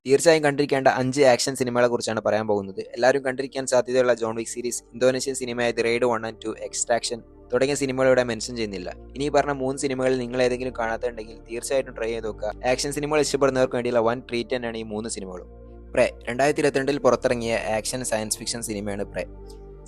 തീർച്ചയായും കണ്ടിരിക്കേണ്ട 5 ആക്ഷൻ സിനിമകളെക്കുറിച്ചാണ് പറയാൻ പോകുന്നത്. എല്ലാവരും കണ്ടിരിക്കാൻ സാധ്യതയുള്ള ജോൺ വിക് സീരീസ്, ഇന്തോനേഷ്യൻ സിനിമയായ ദി റെയ്ഡ് 1 ആൻഡ് 2, എക്സ്ട്രാക്ഷൻ തുടങ്ങിയ സിനിമകൾ ഇവിടെ മെൻഷൻ ചെയ്യുന്നില്ല. ഇനി പറഞ്ഞ 3 സിനിമകളിൽ നിങ്ങൾ ഏതെങ്കിലും കാണാത്തുണ്ടെങ്കിൽ തീർച്ചയായിട്ടും ട്രൈ ചെയ്ത് നോക്കുക. ആക്ഷൻ സിനിമകൾ ഇഷ്ടപ്പെടുന്നവർക്ക് വേണ്ടിയുള്ള വൻ ട്രീറ്റ് തന്നെയാണ് ഈ 3 സിനിമകളും. പ്രേ 2022 പുറത്തിറങ്ങിയ ആക്ഷൻ സയൻസ് ഫിക്ഷൻ സിനിമയാണ് പ്രേ.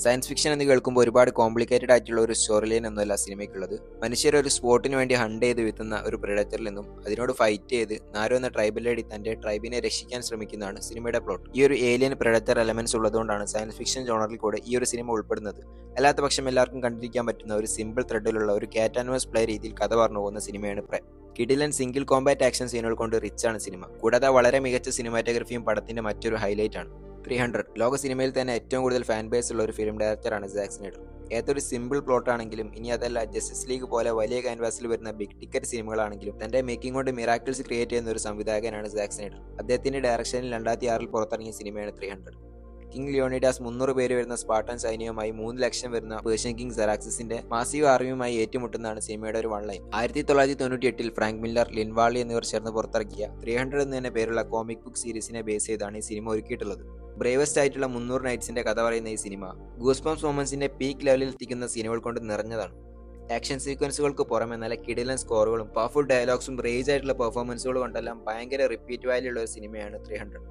സയൻസ് ഫിക്ഷൻ എന്ന് കേൾക്കുമ്പോൾ ഒരുപാട് കോംപ്ലിക്കേറ്റഡ് ആയിട്ടുള്ള ഒരു സ്റ്റോറി ലൈൻ ഒന്നുമല്ല സിനിമയ്ക്കുള്ളത്. മനുഷ്യരെ ഒരു സ്പോട്ടിന് വേണ്ടി ഹണ്ട് ചെയ്ത് വിത്തുന്ന ഒരു പ്രെഡേറ്ററിൽ നിന്നും അതിനോട് ഫൈറ്റ് ചെയ്ത് നാരോ എന്ന ട്രൈബൽ ലേഡി തന്റെ ട്രൈബിനെ രക്ഷിക്കാൻ ശ്രമിക്കുന്നതാണ് സിനിമയുടെ പ്ലോട്ട്. ഈ ഒരു ഏലിയൻ പ്രെഡേറ്റർ എലമെന്റ്സ് ഉള്ളതുകൊണ്ടാണ് സയൻസ് ഫിക്ഷൻ ജോണറിൽ കൂടെ ഈ ഒരു സിനിമ ഉൾപ്പെടുന്നത്. അല്ലാത്ത പക്ഷം എല്ലാവർക്കും കണ്ടിരിക്കാൻ പറ്റുന്ന ഒരു സിമ്പിൾ ത്രെഡിലുള്ള ഒരു ക്യാറ്റ് ആൻഡ് മൗസ് പ്ലേ രീതിയിൽ കഥ പറഞ്ഞു പോകുന്ന സിനിമയാണ് പ്രേ. കിഡിലൻ സിംഗിൾ കോമ്പാറ്റ് ആക്ഷൻ സീനുകൾ കൊണ്ട് റിച്ച് ആണ് സിനിമ. കൂടാതെ വളരെ മികച്ച സിനിമാറ്റോഗ്രഫിയും പടത്തിന്റെ മറ്റൊരു ഹൈലൈറ്റ് ആണ്. 300 ലോക സിനിമയിൽ തന്നെ ഏറ്റവും കൂടുതൽ ഫാൻ ബേസ് ഉള്ള ഒരു ഫിലിം ഡയറക്ടറാണ് സാക് സ്നൈഡർ. ഏതൊരു സിമ്പിൾ പ്ലോട്ട് ആണെങ്കിലും, ഇനി അതല്ല ജസ്റ്റിസ് ലീഗ് പോലെ വലിയ ക്യാൻവാസിൽ വരുന്ന ബിഗ് ടിക്കറ്റ് സിനിമകളാണെങ്കിലും, തന്റെ മേക്കിംഗ് കൊണ്ട് മിറാക്കിൾസ് ക്രിയേറ്റ് ചെയ്യുന്ന ഒരു സംവിധായകനാണ് സാക് സ്നൈഡർ. അദ്ദേഹത്തിന്റെ ഡയറക്ഷനിൽ 2006 പുറത്തിറങ്ങിയ സിനിമയാണ് 300. കിങ് ലിയോണിഡാസ് 300 പേര് വരുന്ന സ്പാർട്ടൻ സൈന്യവുമായി 3 ലക്ഷം വരുന്ന പേർഷ്യൻ കിങ് സെറാക്സിന്റെ മാസീവ് ആർമിയുമായി ഏറ്റുമുട്ടുന്നതാണ് സിനിമയുടെ ഒരു one line. 1998 Frank Miller, Lynn Varley എന്നിവർ ചേർന്ന് പുറത്തിറക്കിയ 300 എന്ന് തന്നെ പേരുള്ള കോമിക് ബുക്ക് സീരീസിനെ ബേസ് ചെയ്താണ് ഈ സിനിമ ഒരുക്കിയിട്ടുള്ളത്. ബ്രേവസ്റ്റ് ആയിട്ടുള്ള 300 നൈറ്റ്സിന്റെ കഥ പറയുന്ന ഈ സിനിമ ഗൂസ്ബംസ് മൊമെന്റ്സിന്റെ പീക്ക് ലെവലിൽ എത്തിക്കുന്ന സീനുകൾ കൊണ്ട് നിറഞ്ഞതാണ്. ആക്ഷൻ സീക്വൻസുകൾക്ക് പുറമെ നല്ല കിടിലൻ സ്കോറുകളും പവർഫുൾ ഡയലോഗ്സും റേജ് ആയിട്ടുള്ള പെർഫോമൻസുകളും കൊണ്ടെല്ലാം ഭയങ്കര റിപ്പീറ്റ് വാല്യൂ ഉള്ള ഒരു സിനിമയാണ് 300.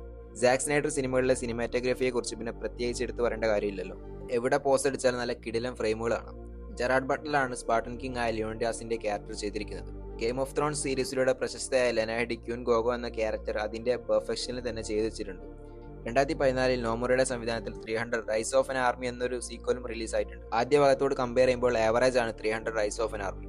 സാക് സ്നൈഡർ സിനിമകളിലെ സിനിമാറ്റോഗ്രഫിയെ കുറിച്ച് പിന്നെ പ്രത്യേകിച്ച് എടുത്തു പറയേണ്ട കാര്യമില്ലല്ലോ. എവിടെ പോസ്റ്റ് അടിച്ചാലും നല്ല കിടിലൻ ഫ്രെയിമുകളാണ്. ജെറാർഡ് ബട്ട്ലറാണ് സ്പാർട്ടൻ കിങ് ആയ ലിയോണിഡാസിന്റെ ക്യാരക്ടർ ചെയ്തിരിക്കുന്നത്. ഗെയിം ഓഫ് ത്രോൺസ് സീരീസിലൂടെ പ്രശസ്തയായ ലെന ഡിക്യൂൻ ഗോഗോ എന്ന ക്യാരക്ടർ അതിന്റെ പെർഫെക്ഷനിൽ തന്നെ ചെയ്തു വെച്ചിട്ടുണ്ട്. 2014 നോമുറയുടെ സംവിധാനത്തിൽ 300 റൈസ് ഓഫ് എൻ ആർമി എന്നൊരു സീക്വലും റിലീസായിട്ടുണ്ട്. ആദ്യ ഭാഗത്തോട് കമ്പയർ ചെയ്യുമ്പോൾ ആവറേജ് ആണ് 300 rise of an army.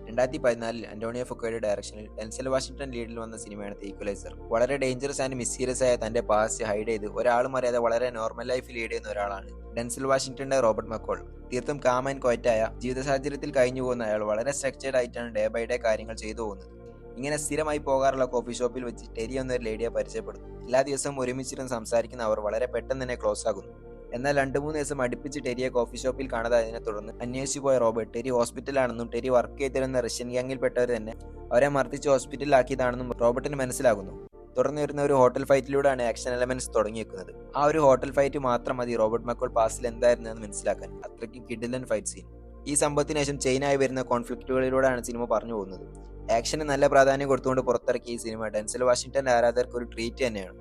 2014 Antonio ഫുക്കോയുടെ ഡയറക്ഷനിൽ ഡെൻസൽ വാഷിംഗ്ടൺ ലീഡിൽ വന്ന സിനിമയാണ് ദി ഈക്വലൈസർ. വളരെ ഡേഞ്ചറസ് ആൻഡ് മിസ്റ്റീരിയസ് ആയ തന്റെ പാസ്റ്റ് ഹൈഡ് ചെയ്ത് ഒരാളും അറിയാതെ വളരെ നോർമൽ ലൈഫ് ലീഡ് ചെയ്യുന്ന ഒരാളാണ് ഡെൻസൽ വാഷിംഗ്ടന്റെ റോബർട്ട് മക്കോൾ. തീർത്തും കാം ആൻഡ് ക്വയറ്റായ ജീവിത സാഹചര്യത്തിൽ കഴിഞ്ഞു പോകുന്ന അയാൾ വളരെ സ്ട്രക്ചേർഡ് ആയിട്ടാണ് ഡേ ബൈ ഡേ കാര്യങ്ങൾ ചെയ്തു പോകുന്നത്. ഇങ്ങനെ സ്ഥിരമായി പോകാറുള്ള കോഫി ഷോപ്പിൽ വെച്ച് ടെരി എന്നൊരു ലേഡിയെ പരിചയപ്പെടുന്നു. എല്ലാ ദിവസവും ഒരുമിച്ചിരുന്ന് സംസാരിക്കുന്ന അവർ വളരെ പെട്ടെന്ന് തന്നെ ക്ലോസ് ആകുന്നു. എന്നാൽ 2-3 ദിവസം അടുപ്പിച്ച് ടെരിയെ കോഫി ഷോപ്പിൽ കാണാതായതിനെ തുടർന്ന് അന്വേഷിച്ചു പോയ റോബർട്ട് ടെരി ഹോസ്പിറ്റലാണെന്നും ടെരി വർക്ക് ചെയ്തിരുന്ന റഷ്യൻ ഗ്യാങ്ങിൽപ്പെട്ടവർ തന്നെ അവരെ മർദ്ദിച്ച് ഹോസ്പിറ്റലിലാക്കിയതാണെന്നും റോബർട്ടിന് മനസ്സിലാകുന്നു. തുടർന്ന് വരുന്ന ഒരു ഹോട്ടൽ ഫൈറ്റിലൂടെയാണ് ആക്ഷൻ എലമെന്റ്സ് തുടങ്ങിയിരിക്കുന്നത്. ആ ഒരു ഹോട്ടൽ ഫൈറ്റ് മാത്രം മതി റോബർട്ട് മക്കോൾ പാസ്റ്റിൽ എന്തായിരുന്നെന്ന് മനസ്സിലാക്കാൻ. അത്രയ്ക്ക് കിഡിലൻ ഫൈറ്റ് സീൻ. ഈ സംഭവത്തിന് ശേഷം ചെയിനായി വരുന്ന കോൺഫ്ലിക്റ്റുകളിലൂടെയാണ് സിനിമ പറഞ്ഞു പോകുന്നത്. ആക്ഷന് നല്ല പ്രാധാന്യം കൊടുത്തുകൊണ്ട് പുറത്തിറക്കിയ ഈ സിനിമ ഡെൻസൽ വാഷിംഗ്ടന്റെ ആരാധകർക്ക് ഒരു ട്രീറ്റ് തന്നെയാണ്.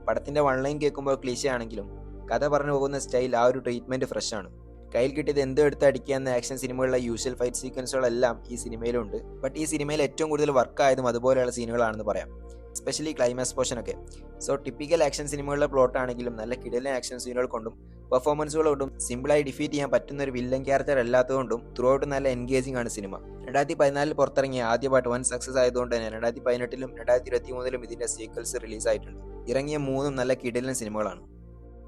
പടത്തിന്റെ വൺ ലൈൻ കേൾക്കുമ്പോൾ ക്ലീശ ആണെങ്കിലും കഥ പറഞ്ഞു പോകുന്ന സ്റ്റൈൽ, ആ ഒരു ട്രീറ്റ്മെന്റ് ഫ്രഷ് ആണ്. കയ്യിൽ കിട്ടിയത് എന്തോ എടുത്ത് അടിക്കുക എന്ന ആക്ഷൻ സിനിമകളിലെ യൂഷ്വൽ ഫൈറ്റ് സീക്വൻസുകളെല്ലാം ഈ സിനിമയിലുണ്ട്. ബട്ട് ഈ സിനിമയിൽ ഏറ്റവും കൂടുതൽ വർക്ക് ആയതും അതുപോലെയുള്ള സീനുകളാണെന്ന് പറയാം, എസ്പെഷ്യലി ക്ലൈമാക്സ് പോർഷൻ ഒക്കെ. സോ ടിപ്പിക്കൽ ആക്ഷൻ സിനിമകളുടെ പ്ലോട്ട് ആണെങ്കിലും നല്ല കിടിലൻ ആക്ഷൻ സീനുകൾ കൊണ്ടും പെർഫോമൻസുകൾ കൊണ്ടും സിമ്പിളായി ഡിഫീറ്റ് ചെയ്യാൻ പറ്റുന്ന ഒരു വില്ലൻ ക്യാരക്ടർ അല്ലാത്തതുകൊണ്ടും ത്രൂ ഔട്ട് നല്ല എൻഗേജിംഗ് ആണ് സിനിമ. 2014 പുറത്തിറങ്ങിയ ആദ്യ പാർട്ട് വൻ സക്സസ് ആയതുകൊണ്ട് തന്നെ 2018 2023 ഇതിന്റെ സീക്വൽസ് റിലീസ് ആയിട്ടുണ്ട്. ഇറങ്ങിയ 3 നല്ല കിടിലൻ സിനിമകളാണ്.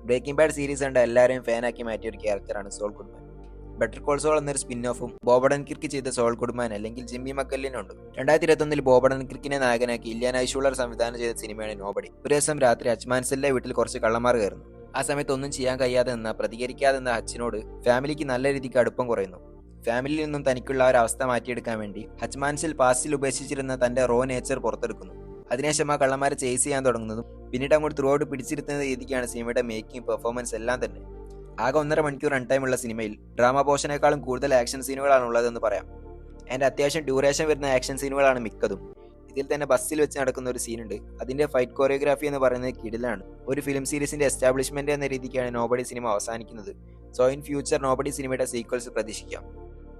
ബ്രേക്കിംഗ് ബാഡ് സീരീസ് കണ്ട എല്ലാവരെയും ഫാനാക്കി മാറ്റിയ ഒരു ക്യാരക്ടറാണ് Saul Goodman. Better call Saul എന്നൊരു സ്പിൻ ഓഫും ബോബ് കിർക്ക് ചെയ്ത സോൾ ഗുഡ്മാൻ അല്ലെങ്കിൽ ജിമ്മി മക്കല്ലിനുണ്ട്. 2021 ബോബ് കിർക്കിനെ നായകനാക്കി ഇല്യാൻ ഐഷൂളർ സംവിധാനം ചെയ്ത സിനിമയാണ് നോബഡി. ഒരു ദിവസം രാത്രി ഹച്ച്മാൻസലിന്റെ വീട്ടിൽ കുറച്ച് കള്ളന്മാർ കയറുന്നു. ആ സമയത്ത് ഒന്നും ചെയ്യാൻ കഴിയാതെ നിന്ന പ്രതികരിക്കാതെ നിന്ന ഹച്ചിനോട് ഫാമിലിക്ക് നല്ല രീതിക്ക് അടുപ്പം കുറയുന്നു. ഫാമിലിയിൽ നിന്നും തനിക്കുള്ള ഒരു അവസ്ഥ മാറ്റിയെടുക്കാൻ വേണ്ടി ഹച്ച്മാൻസിൽ പാസ്റ്റിൽ ഉപേക്ഷിച്ചിരുന്ന തന്റെ റോ നേച്ചർ പുറത്തെടുക്കുന്നു. അതിനുശേഷം ആ കള്ളന്മാരെ ചേസ് ചെയ്യാൻ തുടങ്ങുന്നതും പിന്നീട് അങ്ങോട്ട് ത്രൂ ഔട്ട് പിടിച്ചിരുത്തുന്ന രീതിക്കാണ് സിനിമയുടെ മേക്കിംഗ്, പെർഫോമൻസ് എല്ലാം തന്നെ. ആകെ 1.5 മണിക്കൂർ റൺ ടൈം ഉള്ള സിനിമയിൽ ഡ്രാമ പോർഷനേക്കാളും കൂടുതൽ ആക്ഷൻ സീനുകളാണ് ഉള്ളതെന്ന് പറയാം. ആൻഡ് അത്യാവശ്യം ഡ്യൂറേഷൻ വരുന്ന ആക്ഷൻ സീനുകളാണ് മിക്കതും. ഇതിൽ തന്നെ ബസ്സിൽ വെച്ച് നടക്കുന്ന ഒരു സീനുണ്ട്. അതിന്റെ ഫൈറ്റ് കൊറിയോഗ്രാഫി എന്ന് പറയുന്നത് കിടിലാണ്. ഒരു ഫിലിം സീരീസിന്റെ എസ്റ്റാബ്ലിഷ്മെന്റ് എന്ന രീതിക്കാണ് നോബഡി സിനിമ അവസാനിക്കുന്നത്. സോ ഇൻ ഫ്യൂച്ചർ നോബഡി സിനിമയുടെ സീക്വൽസ് പ്രതീക്ഷിക്കാം.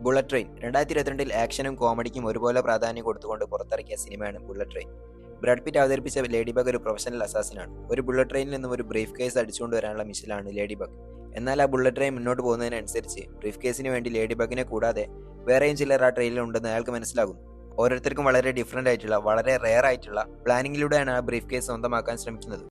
ബുള്ളറ്റ് ട്രെയിൻ 2022 ആക്ഷനും കോമഡിക്കും ഒരുപോലെ പ്രാധാന്യം കൊടുത്തുകൊണ്ട് പുറത്തിറക്കിയ സിനിമയാണ് ബുള്ളറ്റ് ട്രെയിൻ. ബ്രാഡ് പിറ്റ് അവതരിപ്പിച്ച ലേഡി ബഗ് ഒരു പ്രൊഫഷണൽ അസാസിനാണ്. ഒരു ബുള്ളറ്റ് ട്രെയിനിൽ നിന്നും ഒരു ബ്രീഫ് കേസ് അടിച്ചുകൊണ്ട് വരാനുള്ള മിഷനിലാണ് ലേഡി ബഗ്. എന്നാൽ ആ ബുള്ളറ്റ് ട്രെയിൻ മുന്നോട്ട് പോകുന്നതിനനുസരിച്ച് ബ്രീഫ് കേസിന് വേണ്ടി ലേഡി ബഗിനെ കൂടാതെ വേറെയും ചിലർ ആ ട്രെയിനിൽ ഉണ്ടെന്ന് അയാൾക്ക് മനസ്സിലാകുന്നു. ഓരോരുത്തർക്കും വളരെ ഡിഫറെന്റ് ആയിട്ടുള്ള, വളരെ റെയർ ആയിട്ടുള്ള പ്ലാനിങ്ങിലൂടെയാണ് ആ ബ്രീഫ് കേസ് സ്വന്തമാക്കാൻ ശ്രമിക്കുന്നത്.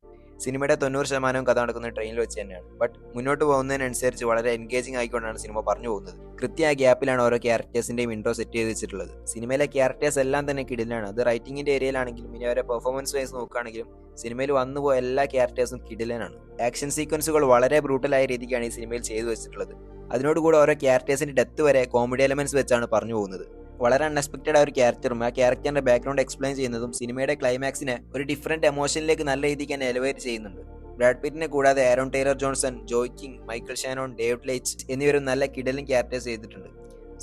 സിനിമയുടെ 90% കഥ നടക്കുന്ന ട്രെയിനിൽ വെച്ച് തന്നെയാണ്. ബട്ട് മുന്നോട്ട് പോകുന്നതിനനുസരിച്ച് വളരെ എൻഗേജിംഗ് ആയിക്കൊണ്ടാണ് സിനിമ പറഞ്ഞു പോകുന്നത്. കൃത്യമായ ഗ്യാപ്പിലാണ് ഓരോ ക്യാരക്ടേഴ്സിന്റെയും ഇൻട്രോ സെറ്റ് ചെയ്ത് വെച്ചിട്ടുള്ളത്. സിനിമയിലെ ക്യാരക്ടേഴ്സ് എല്ലാം തന്നെ കിടിലാണ്. അത് റൈറ്റിംഗിന്റെ ഏരിയയിലാണെങ്കിലും ഇനി അവരെ പെർഫോമൻസ് വൈസ് നോക്കുകയാണെങ്കിലും സിനിമയിൽ വന്നുപോയ എല്ലാ ക്യാരക്ടേഴ്സും കിടിലനാണ്. ആക്ഷൻ സീക്വൻസുകൾ വളരെ ബ്രൂട്ടലായ രീതിക്കാണ് ഈ സിനിമയിൽ ചെയ്തു വെച്ചിട്ടുള്ളത്. അതിനോടുകൂടെ ഓരോ ക്യാരക്ടേഴ്സിന്റെ ഡെത്ത് വരെ കോമഡി എലമെന്റ്സ് വെച്ചാണ് പറഞ്ഞു പോകുന്നത്. വളരെ അൺഎക്സ്പെക്റ്റഡ് ആയ ഒരു ക്യാരക്ടറും ആ ക്യാരക്ടറിന്റെ ബാക്ക്ഗ്രൗണ്ട് എക്സ്പ്ലെയിൻ ചെയ്യുന്നതും സിനിമയുടെ ക്ലൈമാക്സിനെ ഒരു ഡിഫറെന്റ് എമോഷനിലേക്ക് നല്ല രീതിക്ക് തന്നെ എലിവേറ്റ് ചെയ്യുന്നുണ്ട്. ബ്രാഡ് പിറ്റിനെ കൂടാതെ Aaron Taylor Johnson, Joey King, Michael Shannon, David Leitch എന്നിവരും നല്ല കിടലും ക്യാരക്ടേഴ്സ് ചെയ്തിട്ടുണ്ട്.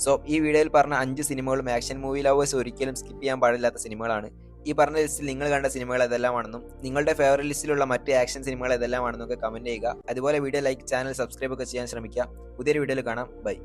സോ ഈ വീഡിയോയിൽ പറഞ്ഞ 5 സിനിമകളും ആക്ഷൻ മൂവി ലവേഴ്സ് ഒരിക്കലും സ്കിപ്പ് ചെയ്യാൻ പാടില്ലാത്ത സിനിമകളാണ്. ഈ പറഞ്ഞ ലിസ്റ്റിൽ നിങ്ങൾ കണ്ട സിനിമകൾ ഏതെല്ലാമാണെന്നും നിങ്ങളുടെ ഫേവറേറ്റ് ലിസ്റ്റിലുള്ള മറ്റ് ആക്ഷൻ സിനിമകൾ ഏതെല്ലാമാണെന്നൊക്കെ കമന്റ് ചെയ്യുക. അതുപോലെ വീഡിയോ ലൈക്ക്, ചാനൽ സബ്സ്ക്രൈബ് ഒക്കെ ചെയ്യാൻ ശ്രമിക്കുക. പുതിയൊരു വീഡിയോയിൽ കാണാം. ബൈ.